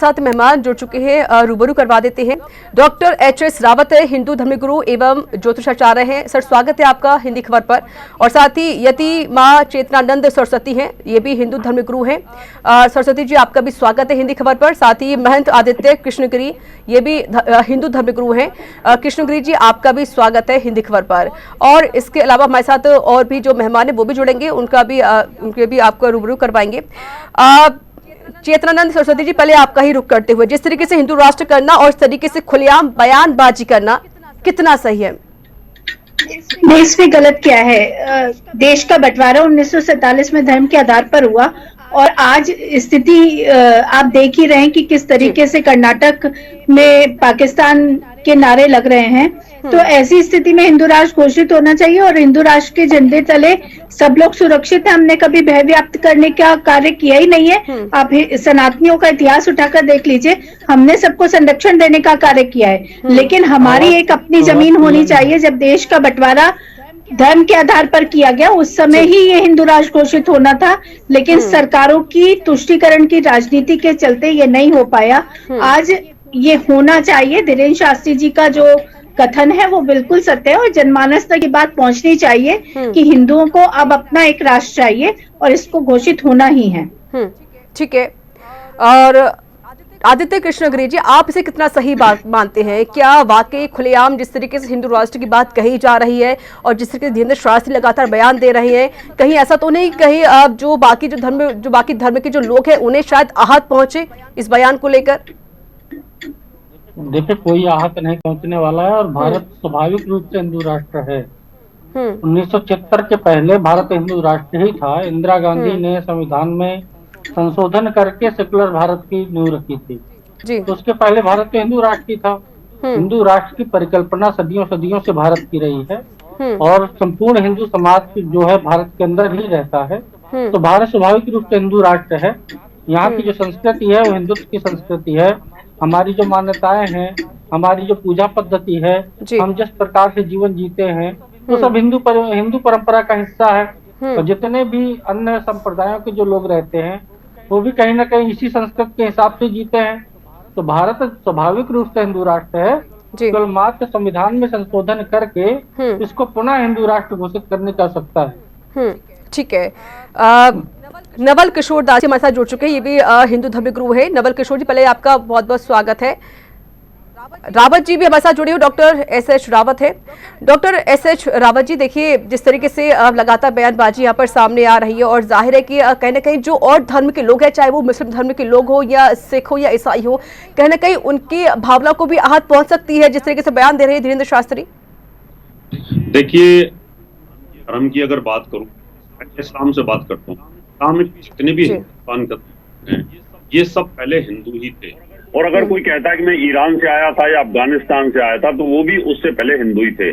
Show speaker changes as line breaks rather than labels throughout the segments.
साथ मेहमान जुड़ चुके हैं, रूबरू करवा देते हैं। Doctor HS. रावत है, हिंदू धर्मगुरु एवं ज्योतिषाचार्य हैं। सर, स्वागत है आपका हिंदी खबर पर। और साथ ही यति माँ चेतनानंद सरस्वती हैं, ये भी हिंदू धर्मगुरु हैं। सरस्वती जी, आपका भी स्वागत है हिंदी खबर पर। साथ ही महंत आदित्य कृष्णगिरी, ये भी हिंदू धर्मगुरु हैं। कृष्णगिरी जी, आपका भी स्वागत है हिंदी खबर पर। और इसके अलावा हमारे साथ और भी जो मेहमान है वो भी जुड़ेंगे, उनके भी आपको रूबरू करवाएंगे। चेतनानंद सरस्वती जी, पहले आपका ही रुख करते हुए, जिस तरीके से हिंदू राष्ट्र करना और इस तरीके से खुलेआम बयानबाजी करना कितना सही है?
देश में गलत क्या है? देश का बंटवारा 1947 में धर्म के आधार पर हुआ और आज स्थिति आप देख ही रहे हैं कि किस तरीके से कर्नाटक में पाकिस्तान के नारे लग रहे हैं। तो ऐसी स्थिति में हिंदू राष्ट्र घोषित होना चाहिए और हिंदू राष्ट्र के झंडे तले सब लोग सुरक्षित है। हमने कभी भय व्याप्त करने का कार्य किया ही नहीं है। आप सनातनियों का इतिहास उठाकर देख लीजिए, हमने सबको संरक्षण देने का कार्य किया है। लेकिन हमारी एक अपनी जमीन होनी चाहिए। जब देश का बंटवारा धर्म के आधार पर किया गया, उस समय ही ये हिंदू राष्ट्र घोषित होना था, लेकिन सरकारों की तुष्टीकरण की राजनीति के चलते ये नहीं हो पाया। आज ये होना चाहिए। धीरेन्द्र शास्त्री जी का जो कथन है वो बिल्कुल सत्य है और जनमानस तक ये बात पहुंचनी चाहिए कि हिंदुओं को अब अपना एक राष्ट्र चाहिए और इसको घोषित होना ही है।
ठीक है। और आदित्य कृष्णगिरी जी, आप इसे कितना सही बात मानते हैं? क्या वाकई खुलेआम जिस तरीके से हिंदू राष्ट्र की बात कही जा रही है और जिस तरीके से धीरेन्द्र शास्त्री लगातार बयान दे रहे हैं, कहीं ऐसा तो नहीं कहीं जो बाकी धर्म के जो लोग हैं उन्हें शायद आहत पहुंचे इस बयान को लेकर?
देखिए, कोई आहत नहीं पहुंचने वाला है और भारत स्वाभाविक रूप से हिंदू राष्ट्र है। 1976 के पहले भारत हिंदू राष्ट्र ही था। इंदिरा गांधी ने संविधान में संशोधन करके सेकुलर भारत की नींव रखी थी जी। तो उसके पहले भारत तो हिंदू राष्ट्र ही था। हिंदू राष्ट्र की परिकल्पना सदियों से भारत की रही है और संपूर्ण हिंदू समाज जो है भारत के अंदर ही रहता है। तो भारत स्वाभाविक रूप से हिंदू राष्ट्र है। यहाँ की जो संस्कृति है वो हिंदुत्व की संस्कृति है। हमारी जो मान्यताएं हैं, हमारी जो पूजा पद्धति है, हम जिस प्रकार से जीवन जीते हैं, वो सब हिंदू परंपरा का हिस्सा है। और जितने भी अन्य संप्रदायों के जो लोग रहते हैं वो भी कहीं ना कहीं इसी संस्कृति के हिसाब से जीते हैं। तो भारत स्वाभाविक रूप से हिंदू राष्ट्र है। केवल मात्र संविधान में संशोधन करके इसको पुनः हिंदू राष्ट्र घोषित करने की आवश्यकता है।
ठीक है। नवल किशोर दास हमारे साथ जुड़ चुके हैं, ये भी हिंदू धर्मगुरु है। नवल किशोर जी, पहले आपका बहुत बहुत स्वागत है। रावत जी भी हमारे साथ जुड़े हुए, डॉक्टर एस.एच. रावत है। Doctor SH. रावत जी, देखिए जिस तरीके से लगातार बयानबाजी यहाँ पर सामने आ रही है और जाहिर है कि कहीं ना कहीं जो और धर्म के लोग हैं, चाहे वो मुस्लिम धर्म के लोग हो या सिख हो या ईसाई हो, कहीं ना कहीं उनकी भावना को भी आहत पहुंच सकती है जिस तरीके से बयान दे रहे हैं धीरेन्द्र शास्त्री।
देखिए, धर्म की अगर बात करूं, इस्लाम से बात करता हूँ, इस्लाम में जितने भी हिंदुस्तान करते हैं ये सब पहले हिंदू ही थे। और अगर कोई कहता है कि मैं ईरान से आया था या अफगानिस्तान से आया था, तो वो भी उससे पहले हिंदू ही थे।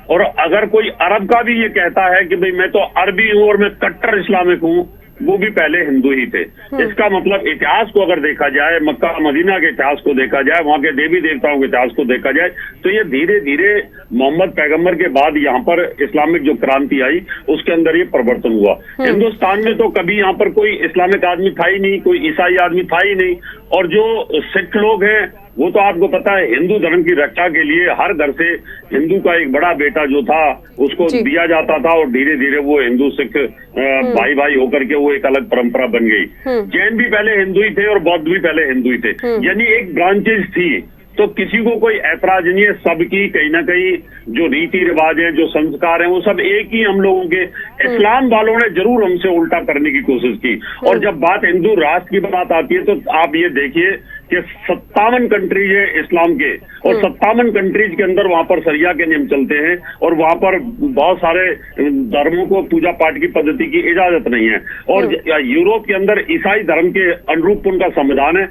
और अगर कोई अरब का भी ये कहता है कि भाई मैं तो अरबी हूँ और मैं कट्टर इस्लामिक हूँ, वो भी पहले हिंदू ही थे। इसका मतलब इतिहास को अगर देखा जाए, मक्का मदीना के इतिहास को देखा जाए, वहाँ के देवी देवताओं के इतिहास को देखा जाए, तो ये धीरे धीरे मोहम्मद पैगंबर के बाद यहाँ पर इस्लामिक जो क्रांति आई उसके अंदर ये परिवर्तन हुआ। हिंदुस्तान में तो कभी यहाँ पर कोई इस्लामिक आदमी था ही नहीं, कोई ईसाई आदमी था ही नहीं। और जो सिख लोग हैं वो तो आपको पता है हिंदू धर्म की रक्षा के लिए हर घर से हिंदू का एक बड़ा बेटा जो था उसको दिया जाता था और धीरे धीरे वो हिंदू सिख भाई भाई होकर के वो एक अलग परंपरा बन गई। जैन भी पहले हिंदू ही थे और बौद्ध भी पहले हिंदू ही थे, यानी एक ब्रांचेस थी। तो किसी को कोई ऐतराज नहीं है। सबकी कहीं ना कहीं जो रीति रिवाज है, जो संस्कार हैं, वो सब एक ही हम लोगों के। इस्लाम वालों ने जरूर हमसे उल्टा करने की कोशिश की। और जब बात हिंदू राष्ट्र की बात आती है तो आप ये देखिए कि 57 कंट्रीज है इस्लाम के और 57 कंट्रीज के अंदर वहां पर शरिया के नियम चलते हैं और वहां पर बहुत सारे धर्मों को पूजा पाठ की पद्धति की इजाजत नहीं है। और यूरोप के अंदर ईसाई धर्म के अनुरूप उनका संविधान है,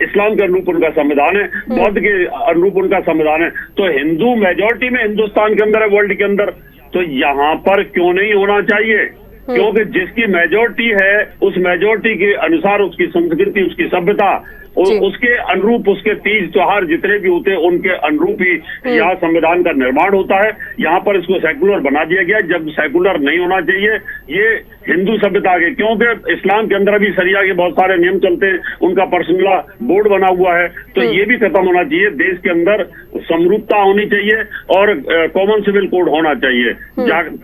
इस्लाम के अनुरूप उनका संविधान है, बौद्ध के अनुरूप उनका संविधान है। तो हिंदू मेजोरिटी में हिंदुस्तान के अंदर है, वर्ल्ड के अंदर। तो यहाँ पर क्यों नहीं होना चाहिए? क्योंकि जिसकी मेजोरिटी है उस मेजोरिटी के अनुसार उसकी संस्कृति, उसकी सभ्यता
उसके अनुरूप उसके तीज त्योहार जितने भी होते हैं उनके अनुरूप ही यहाँ संविधान का निर्माण होता है। यहाँ पर इसको सेकुलर बना दिया गया, जब सेकुलर नहीं होना चाहिए। ये हिंदू सभ्यता के, क्योंकि इस्लाम के अंदर भी शरिया के बहुत सारे नियम चलते हैं, उनका पर्सनल बोर्ड बना हुआ है, तो ये भी खत्म होना चाहिए। देश के अंदर समरूपता होनी चाहिए और कॉमन सिविल कोड होना चाहिए,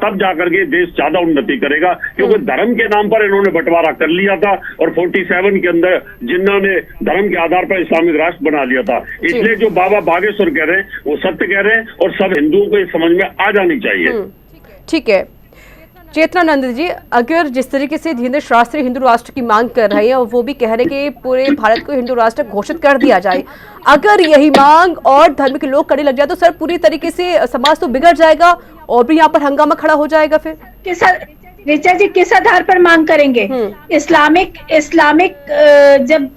तब जाकर के देश ज्यादा उन्नति करेगा। क्योंकि धर्म के नाम पर इन्होंने बंटवारा कर लिया था और 47 के अंदर जिन्ना ने धर्म के आधार पर इस्लामिक राष्ट्र बना लिया था। इसलिए जो बाबा बागेश्वर कह रहे हैं वो सत्य कह रहे हैं और सब हिंदुओं को समझ में आ जानी चाहिए।
ठीक है चेतनानंद जी, अगर जिस तरीके से धीरेन्द्र शास्त्री हिंदू राष्ट्र की मांग कर रहे हैं और वो भी कह रहे हैं कि पूरे भारत को हिंदू राष्ट्र घोषित कर दिया जाए, अगर यही मांग और धर्म के लोग करने लग जाए तो सर पूरी तरीके से समाज तो बिगड़ जाएगा और भी यहाँ पर हंगामा खड़ा हो जाएगा। फिर
ऋचा जी किस आधार पर मांग करेंगे? इस्लामिक जब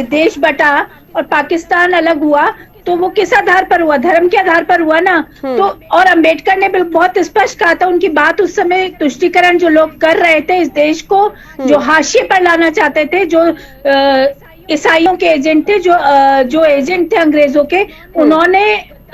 देश बटा और पाकिस्तान अलग हुआ तो वो किस आधार पर हुआ? धर्म के आधार पर हुआ ना। तो और अंबेडकर ने बहुत स्पष्ट कहा था, उनकी बात उस समय तुष्टीकरण जो लोग कर रहे थे इस देश को, जो हाशिए पर लाना चाहते थे, जो ईसाइयों के एजेंट थे, जो एजेंट थे अंग्रेजों के, उन्होंने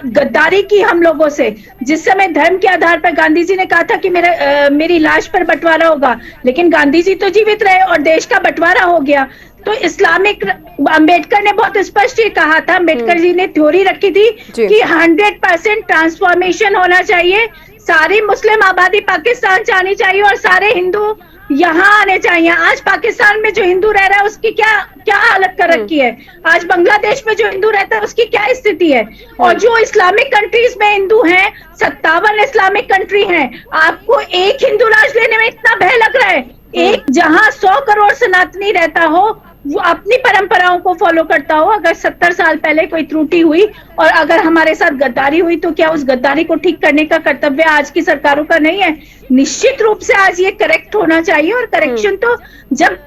गद्दारी की हम लोगों से। जिस समय धर्म के आधार पर गांधी जी ने कहा था कि मेरी लाश पर बंटवारा होगा, लेकिन गांधी जी तो जीवित रहे और देश का बंटवारा हो गया। तो इस्लामिक अंबेडकर ने बहुत स्पष्ट ये कहा था, अंबेडकर जी ने थ्योरी रखी थी कि 100% ट्रांसफॉर्मेशन होना चाहिए, सारी मुस्लिम आबादी पाकिस्तान से आनी चाहिए और सारे हिंदू यहाँ आने चाहिए। आज पाकिस्तान में जो हिंदू रह रहा है उसकी क्या हालत कर रखी है, आज बांग्लादेश में जो हिंदू रहता है उसकी क्या स्थिति है, और जो इस्लामिक कंट्रीज में हिंदू हैं 57 इस्लामिक कंट्री हैं। आपको एक हिंदू राष्ट्र लेने में इतना भय लग रहा है? एक जहां 100 करोड़ सनातनी रहता हो, वो अपनी परंपराओं को फॉलो करता हो, अगर 70 साल पहले कोई त्रुटि हुई और अगर हमारे साथ गद्दारी हुई तो क्या उस गद्दारी को ठीक करने का कर्तव्य आज की सरकारों का नहीं है? निश्चित रूप से आज ये करेक्ट होना चाहिए। और करेक्शन तो जब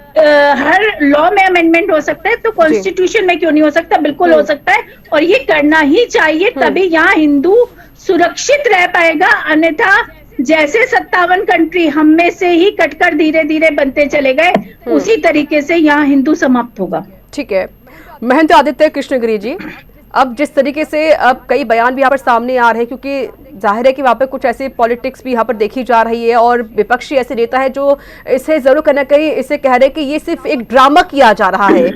हर लॉ में अमेंडमेंट हो सकता है तो कॉन्स्टिट्यूशन में क्यों नहीं हो सकता? बिल्कुल हो सकता है और ये करना ही चाहिए, तभी यहाँ हिंदू सुरक्षित रह पाएगा। अन्यथा जैसे 57 कंट्री हम में से ही कटकर धीरे धीरे बनते चले गए, उसी तरीके से यहाँ हिंदू समाप्त होगा।
ठीक है महंत आदित्य कृष्णगिरी जी, अब जिस तरीके से अब कई बयान भी यहाँ पर सामने आ रहे हैं, क्योंकि जाहिर है कि वहाँ पर कुछ ऐसी पॉलिटिक्स भी यहाँ पर देखी जा रही है और विपक्षी ऐसे नेता है जो इसे जरूर कहीं ना कहीं इसे कह रहे हैं कि ये सिर्फ एक ड्रामा किया जा रहा है।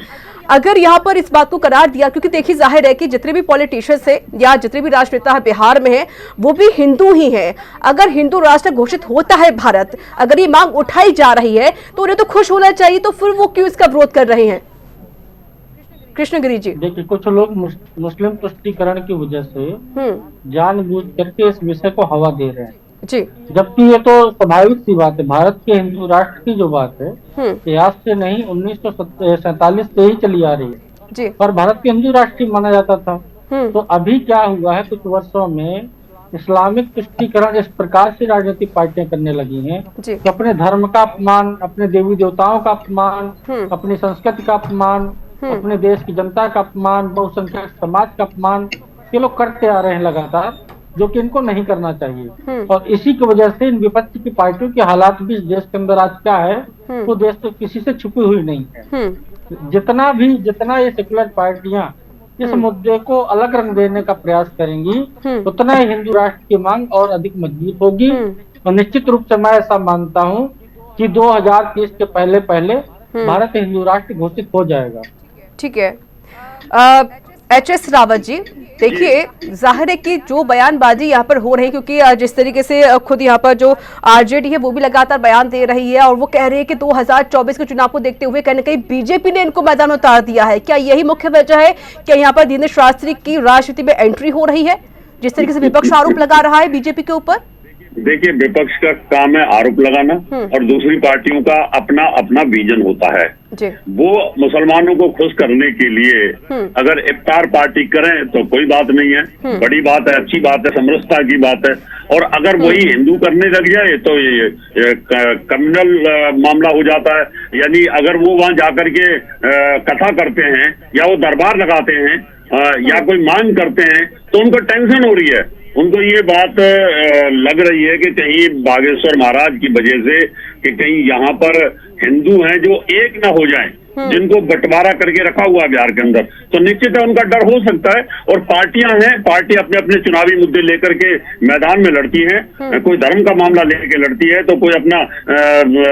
अगर यहाँ पर इस बात को करार दिया, क्योंकि देखिए जाहिर है कि जितने भी पॉलिटिशियंस है या जितने भी राष्ट्रनेता है बिहार में है वो भी हिंदू ही हैं, अगर हिंदू राष्ट्र घोषित होता है भारत, अगर ये मांग उठाई जा रही है तो उन्हें तो खुश होना चाहिए, तो फिर वो क्यों इसका विरोध कर रहे हैं? कृष्णगिरी जी,
देखिए कुछ लोग मुस्लिम तुष्टीकरण की वजह से जानबूझ करके इस विषय को हवा दे रहे हैं
जी,
जबकि ये तो स्वाभाविक सी बात है। भारत के हिंदू राष्ट्र की जो बात है ये आज से नहीं 1947 से ही चली आ रही है
जी।
पर भारत के हिंदू राष्ट्र माना जाता था। तो अभी क्या हुआ है, कुछ वर्षों में इस्लामिक तुष्टीकरण इस प्रकार से राजनीतिक पार्टियां करने लगी हैं कि अपने धर्म का अपमान, अपने देवी देवताओं का अपमान, अपनी संस्कृति का अपमान, अपने देश की जनता का अपमान, बहुसंख्यक समाज का अपमान ये लोग करते आ रहे हैं लगातार, जो कि इनको नहीं करना चाहिए। और इसी की वजह से इन विपक्ष की पार्टियों के हालात भी इस देश के अंदर आज क्या है, वो देश तो किसी से छुपी हुई नहीं है। जितना ये सेकुलर पार्टियां इस मुद्दे को अलग रंग देने का प्रयास करेंगी उतना ही हिंदू राष्ट्र की मांग और अधिक मजबूत होगी। और निश्चित रूप से मैं ऐसा मानता हूँ कि 2030 के पहले भारत हिंदू राष्ट्र घोषित हो जाएगा।
ठीक है एच.एस. रावत जी, देखिए जाहिर है कि जो बयानबाजी यहाँ पर हो रही है, क्योंकि जिस तरीके से खुद यहाँ पर जो आरजेडी है वो भी लगातार बयान दे रही है और वो कह रही है कि 2024 के चुनाव को देखते हुए कहीं ना कहीं बीजेपी ने इनको मैदान में उतार दिया है। क्या यही मुख्य वजह है कि यहाँ पर धीरेन्द्र शास्त्री की राजनीति में एंट्री हो रही है, जिस तरीके से विपक्ष आरोप लगा रहा है बीजेपी के ऊपर?
देखिए विपक्ष का काम है आरोप लगाना और दूसरी पार्टियों का अपना अपना विजन होता है। वो मुसलमानों को खुश करने के लिए अगर इफ्तार पार्टी करें तो कोई बात नहीं है, बड़ी बात है, अच्छी बात है, समरसता की बात है। और अगर वही हिंदू करने लग जाए तो ये क्रिमिनल मामला हो जाता है। यानी अगर वो वहां जाकर के कथा करते हैं या वो दरबार लगाते हैं या कोई मांग करते हैं तो उनको टेंशन हो रही है। उनको ये बात लग रही है कि कहीं बागेश्वर महाराज की वजह से कि कहीं यहाँ पर हिंदू हैं जो एक ना हो जाएं, जिनको बंटवारा करके रखा हुआ है बिहार के अंदर, तो निश्चित है उनका डर हो सकता है। और पार्टियां हैं, पार्टी अपने अपने चुनावी मुद्दे लेकर के मैदान में लड़ती है, कोई धर्म का मामला लेके लड़ती है, तो कोई अपना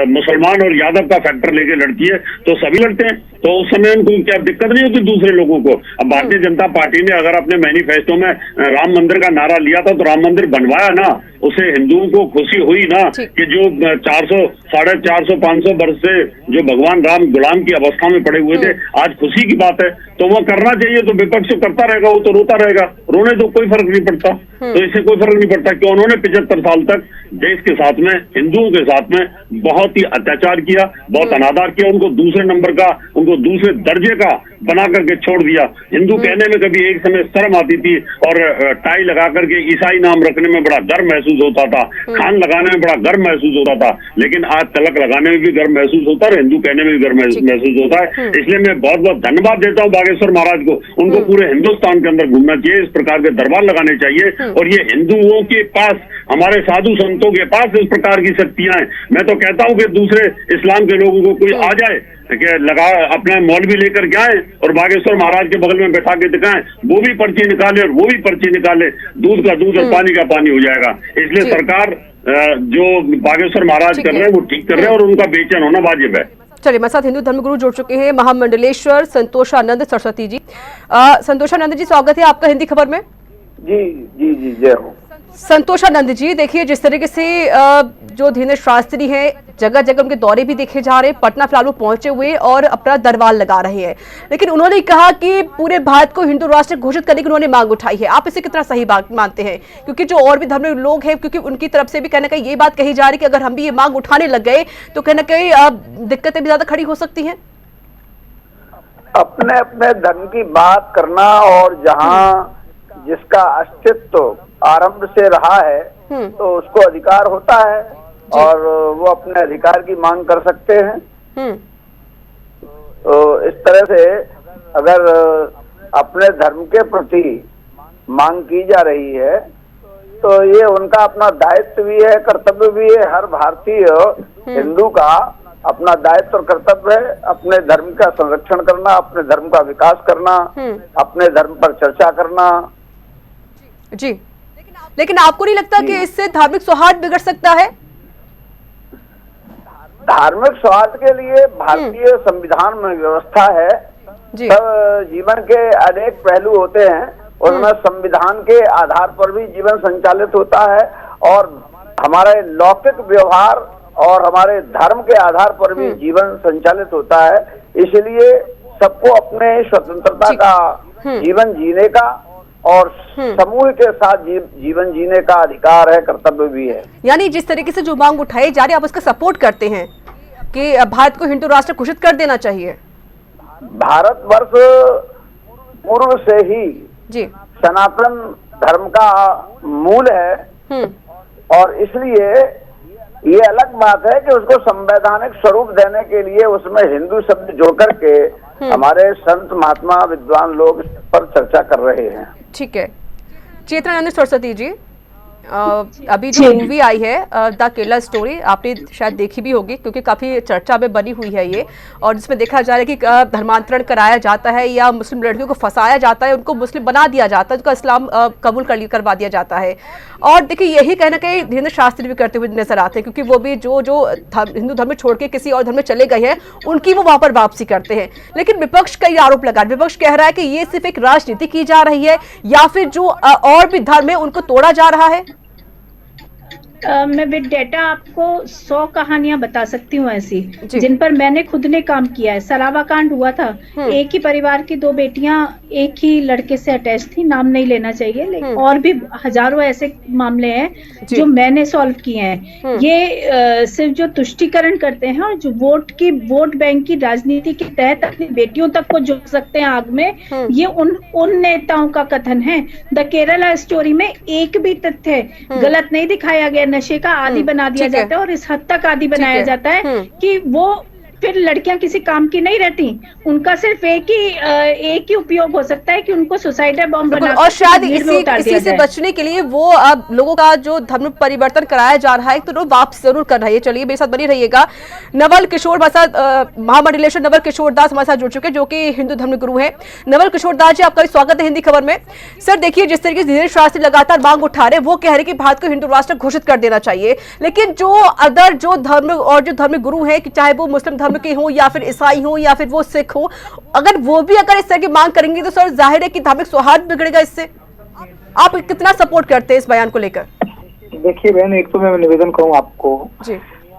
मुसलमान और यादव का फैक्टर लेके लड़ती है, तो सभी लड़ते हैं, तो उस समय उनको क्या दिक्कत नहीं होती दूसरे लोगों को। अब भारतीय जनता पार्टी ने अगर अपने मैनिफेस्टो में राम मंदिर का नारा लिया था, तो राम मंदिर बनवाया ना, उसे हिंदुओं को खुशी हुई ना कि जो 400, 450, 500 वर्ष से जो भगवान राम गुलाम की अवस्था में पड़े हुए थे, आज खुशी की बात है, तो वो करना चाहिए। तो विपक्ष करता रहेगा, वो तो रोता रहेगा, रोने तो कोई फर्क नहीं पड़ता, तो इससे कोई फर्क नहीं पड़ता कि उन्होंने 75 साल तक देश के साथ में, हिंदुओं के साथ में बहुत ही अत्याचार किया, बहुत अनादर किया, उनको दूसरे नंबर का, उनको दूसरे दर्जे का बना करके छोड़ दिया। हिंदू कहने में कभी एक समय शर्म आती थी, और टाई लगा करके ईसाई नाम रखने में बड़ा गर्व महसूस होता था, खान लगाने में बड़ा गर्व महसूस होता था, लेकिन आज तलक लगाने में भी गर्व महसूस होता है और हिंदू कहने में भी गर्व महसूस होता है। इसलिए मैं बहुत बहुत धन्यवाद देता हूँ बागेश्वर महाराज को, उनको पूरे हिंदुस्तान के अंदर घूमना चाहिए, इस प्रकार के दरबार लगाने चाहिए, और ये हिंदुओं के पास, हमारे साधु संतों के पास इस प्रकार की शक्तियां हैं। मैं तो कहता हूँ कि दूसरे इस्लाम के लोगों को कोई आ जाए कि लगा अपना मौलवी लेकर के आए और बागेश्वर महाराज के बगल में बैठा के दिखाएं, वो भी पर्ची निकाले और वो भी पर्ची निकाले, दूध का दूध और पानी का पानी हो जाएगा। इसलिए सरकार जो बागेश्वर महाराज कर रहे हैं वो ठीक कर रहे हैं, और उनका बेचैन होना वाजिब है।
चलिए, मेरे साथ हिंदू धर्मगुरु जुड़ चुके हैं महामंडलेश्वर संतोषानंद सरस्वती जी। संतोषानंद जी, स्वागत है आपका हिंदी खबर में।
जी जी जी, जय हो।
संतोषानंद जी, देखिए जिस तरीके से जो धीरेन्द्र शास्त्री हैं, जगह जगह उनके दौरे भी देखे जा रहे हैं, पटना फिलहाल वो पहुंचे हुए और अपना दरबार लगा रहे हैं, लेकिन उन्होंने कहा कि पूरे भारत को हिंदू राष्ट्र घोषित करने की उन्होंने मांग उठाई है। आप इसे कितना सही बात मानते हैं? क्योंकि जो और भी धर्म लोग हैं, क्योंकि उनकी तरफ से भी कहीं ना कहीं ये बात कही जा रही है कि अगर हम भी ये मांग उठाने लग गए तो कहीं ना कहीं दिक्कतें भी ज्यादा खड़ी हो सकती हैं।
अपने अपने धर्म की बात करना, और जहाँ जिसका अस्तित्व आरंभ से रहा है तो उसको अधिकार होता है, और वो अपने अधिकार की मांग कर सकते हैं। तो इस तरह से अगर अपने धर्म के प्रति मांग की जा रही है तो ये उनका अपना दायित्व भी है, कर्तव्य भी है। हर भारतीय हिंदू का अपना दायित्व और कर्तव्य है अपने धर्म का संरक्षण करना, अपने धर्म का विकास करना, अपने धर्म पर चर्चा करना।
जी, लेकिन आपको नहीं लगता कि इससे धार्मिक सौहार्द बिगड़ सकता है?
धार्मिक सौहार्द के लिए भारतीय संविधान में व्यवस्था है। सब जीवन के अनेक पहलू होते हैं, उसमें संविधान के आधार पर भी जीवन संचालित होता है, और हमारे लौकिक व्यवहार और हमारे धर्म के आधार पर भी जीवन संचालित होता है। इसलिए सबको अपने स्वतंत्रता का जीवन जीने का और समूह के साथ जीवन जीने का अधिकार है, कर्तव्य भी है।
यानी जिस तरीके से जो मांग उठाई जा रही है, आप उसका सपोर्ट करते हैं कि भारत को हिंदू राष्ट्र घोषित कर देना चाहिए?
भारतवर्ष पूर्व से ही
जी
सनातन धर्म का मूल है, और इसलिए ये अलग बात है कि उसको संवैधानिक स्वरूप देने के लिए उसमें हिंदू शब्द जोड़ करके हमारे संत महात्मा विद्वान लोग इस पर चर्चा कर रहे हैं।
ठीक है। चेतनानंद सरस्वती जी, अभी जो मूवी आई है द केरला स्टोरी, आपने शायद देखी भी होगी, क्योंकि काफी चर्चा में बनी हुई है ये, और जिसमें देखा जा रहा है कि धर्मांतरण कराया जाता है या मुस्लिम लड़कियों को फंसाया जाता है, उनको मुस्लिम बना दिया जाता है, उनका इस्लाम कबूल करवा दिया जाता है। और देखिए यही कहीं ना कहीं धीरेन्द्र शास्त्री भी करते हुए नजर आते हैं, क्योंकि वो भी जो हिंदू धर्म छोड़ के किसी और धर्म में चले गए हैं, उनकी वो वहां पर वापसी करते हैं। लेकिन विपक्ष का ये आरोप लगा, विपक्ष कह रहा है कि ये सिर्फ एक राजनीति की जा रही है, या फिर जो और भी धर्म है उनको तोड़ा जा रहा है।
मैं विद डेटा आपको 100 कहानियां बता सकती हूँ ऐसी, जिन पर मैंने खुद ने काम किया है। सरावा कांड हुआ था, एक ही परिवार की 2 बेटियां एक ही लड़के से अटैच थी, नाम नहीं लेना चाहिए, लेकिन और भी हजारों ऐसे मामले हैं जो मैंने सॉल्व किए हैं। ये सिर्फ जो तुष्टीकरण करते हैं और जो वोट बैंक की राजनीति के तहत अपनी बेटियों तक को जोड़ सकते हैं आग में, ये उन नेताओं का कथन है। द केरला स्टोरी में एक भी तथ्य गलत नहीं दिखाया गया। नशे का आदी बना दिया जाता है, और इस हद तक आदी बनाया जाता है कि वो फिर लड़कियां किसी काम की नहीं रहती। उनका सिर्फ एक ही उपयोग हो सकता है कि उनको सुसाइडल बॉम्ब बना
और शायद इसी से बचने के लिए वो अब लोगों का जो धर्म परिवर्तन कराया जा रहा है तो लोग वापस जरूर कर रहे हैं। चलिए मेरे साथ बनी रहिएगा। नवल किशोर हमारे साथ, महामंडलेश्वर नवल किशोर दास हमारे साथ जुड़ चुके हैं, जो कि हिंदू धर्म गुरु हैं। नवल किशोर दास जी, आपका स्वागत है हिंदी खबर में। सर देखिए, जिस तरीके से धीरेन्द्र शास्त्री लगातार मांग उठा रहे, वो कह रहे कि भारत को हिंदू राष्ट्र घोषित कर देना चाहिए, लेकिन जो अदर जो धर्म और जो धर्म गुरु है, चाहे वो मुस्लिम धर्म के हो या फिर ईसाई हो या फिर वो सिख हो, अगर वो भी अगर इस तरह की मांग करेंगे तो सर जाहिर है कि धार्मिक सौहार्द बिगड़ेगा। इससे आप कितना सपोर्ट करते हैं इस बयान को लेकर?
देखिए बहन, एक तो मैं निवेदन करूं आपको जी,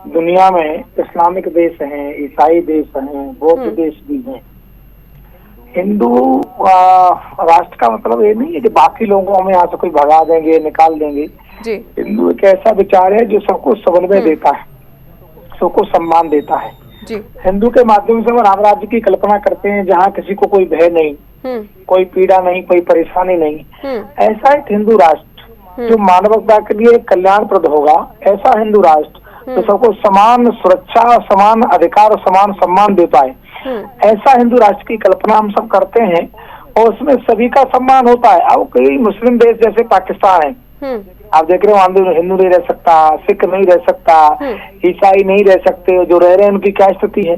दुनिया में इस्लामिक देश हैं, ईसाई देश हैं, बौद्ध देश भी हैं। हिंदू राष्ट्र का मतलब ये नहीं है कि बाकी लोगों को हमें यहाँ से कोई भगा देंगे, निकाल देंगे जी। हिंदू एक ऐसा विचार है जो सबको समन्वय देता है, सबको सम्मान देता है जी। हिंदू के माध्यम से हम राम राज्य की कल्पना करते हैं जहाँ किसी को कोई भय नहीं, कोई पीड़ा नहीं, कोई परेशानी नहीं। ऐसा एक हिंदू राष्ट्र जो मानवता के लिए कल्याणप्रद होगा, ऐसा हिंदू राष्ट्र जो सबको समान सुरक्षा, समान अधिकार और समान सम्मान दे पाए, ऐसा हिंदू राष्ट्र की कल्पना हम सब करते हैं और उसमें सभी का सम्मान होता है। अब कई मुस्लिम देश जैसे पाकिस्तान है, आप देख रहे हो, हिंदू नहीं रह सकता, सिख नहीं रह सकता, ईसाई नहीं रह सकते, जो रह रहे हैं उनकी क्या स्थिति है।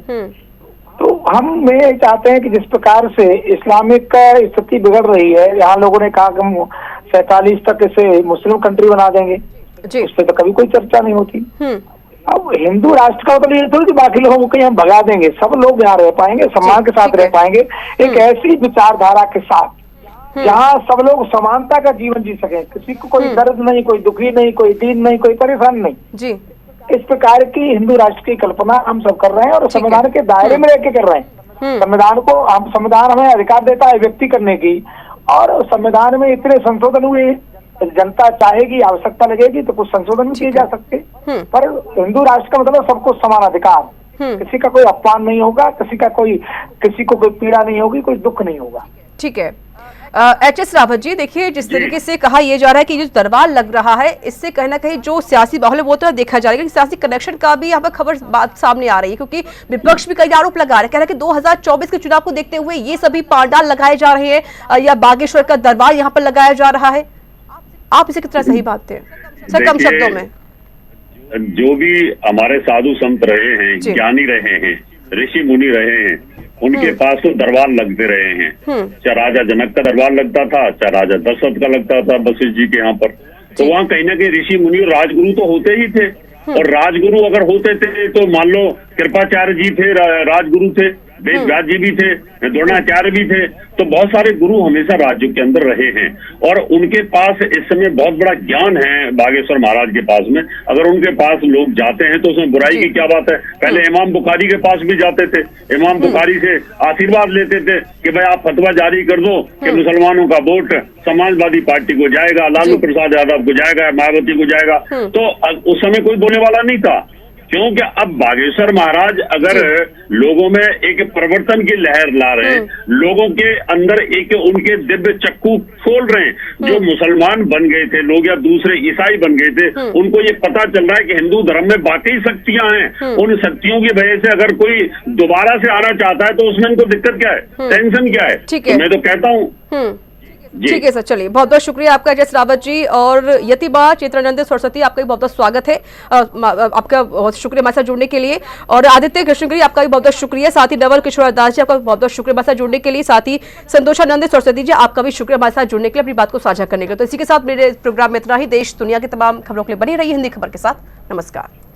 तो हम ये चाहते हैं कि जिस प्रकार से इस्लामिक का स्थिति बिगड़ रही है, यहाँ लोगों ने कहा कि हम 47 तक इसे मुस्लिम कंट्री बना देंगे, उस पर तो कभी कोई चर्चा नहीं होती। अब हिंदू राष्ट्र का मतलब ये थोड़ी कि बाकी लोगों को कहीं हम भगा देंगे, सब लोग यहाँ रह पाएंगे, सम्मान के साथ रह पाएंगे, एक ऐसी विचारधारा के साथ जहाँ सब लोग समानता का जीवन जी सके, किसी को कोई दर्द नहीं, कोई दुखी नहीं, कोई दीन नहीं, कोई परेशान नहीं जी। इस प्रकार की हिंदू राष्ट्र की कल्पना हम सब कर रहे हैं और संविधान के दायरे में रहकर कर रहे हैं। संविधान हमें अधिकार देता है व्यक्ति करने की, और संविधान में इतने संशोधन हुए, जनता चाहेगी, आवश्यकता लगेगी तो कुछ संशोधन भी किए जा सकते। पर हिंदू राष्ट्र का मतलब सबको समान अधिकार, किसी का कोई अपमान नहीं होगा, किसी को कोई पीड़ा नहीं होगी, कोई दुख नहीं होगा।
ठीक है। एच.एस. रावत जी, देखिए जिस तरीके से कहा यह जा रहा है कि जो दरबार लग रहा है, इससे कहीं ना कहीं जो सियासी माहौल है वो तो देखा जाएगा, सियासी कनेक्शन का भी यहाँ पर खबर बात सामने आ रही है, क्योंकि विपक्ष भी कई आरोप लगा रहे हैं, कह रहे हैं कि 2024 के चुनाव को देखते हुए ये सभी पांडाल लगाए जा रहे हैं या बागेश्वर का दरबार यहाँ पर लगाया जा रहा है। आप इसे कितना सही बात है सर, कम शब्दों में?
जो भी हमारे साधु संत रहे हैं, ज्ञानी रहे हैं, ऋषि मुनि रहे हैं, उनके पास तो दरबार लगते रहे हैं। चाहे राजा जनक का दरबार लगता था, चाहे राजा दशरथ का लगता था वशिष्ठ जी के यहाँ पर, तो वहाँ कहीं ना कहीं ऋषि मुनि और राजगुरु तो होते ही थे। और राजगुरु अगर होते थे तो मान लो कृपाचार्य जी थे, राजगुरु थे, वेद व्यास जी भी थे, द्रोणाचार्य भी थे, तो बहुत सारे गुरु हमेशा राज्यों के अंदर रहे हैं और उनके पास इस समय बहुत बड़ा ज्ञान है बागेश्वर महाराज के पास में। अगर उनके पास लोग जाते हैं तो उसमें बुराई की क्या बात है। पहले इमाम बुखारी के पास भी जाते थे, इमाम बुखारी से आशीर्वाद लेते थे कि भाई आप फतवा जारी कर दो कि मुसलमानों का वोट समाजवादी पार्टी को जाएगा, लालू प्रसाद यादव को जाएगा, मायावती को जाएगा। तो उस समय कोई बोलने वाला नहीं था, क्योंकि अब बागेश्वर महाराज अगर लोगों में एक परिवर्तन की लहर ला रहे हैं, लोगों के अंदर एक उनके दिव्य चक्कू खोल रहे हैं, जो मुसलमान बन गए थे लोग या दूसरे ईसाई बन गए थे, उनको ये पता चल रहा है कि हिंदू धर्म में वाकई शक्तियां हैं। उन शक्तियों की वजह से अगर कोई दोबारा से आना चाहता है तो उसमें इनको दिक्कत क्या है, टेंशन क्या है? तो मैं तो कहता हूँ
ठीक है सर, चलिए बहुत बहुत शुक्रिया आपका एच.एस. रावत जी। और यतिमा चेतनानंद सरस्वती, आपका भी बहुत बहुत स्वागत है, आपका बहुत शुक्रिया हमारे साथ जुड़ने के लिए। और आदित्य कृष्णगिरी, आपका भी बहुत बहुत शुक्रिया। साथ ही नवल किशोर दास जी, आपका बहुत बहुत शुक्रिया हमारे साथ जुड़ने के लिए। साथ ही संतोषानंद सरस्वती जी, आपका भी शुक्रिया हमारे साथ जुड़ने के लिए, अपनी बात को साझा करने के लिए। तो इसी के साथ मेरे प्रोग्राम में इतना ही। देश दुनिया की तमाम खबरों के लिए बनी रही हिंदी खबर के साथ। नमस्कार।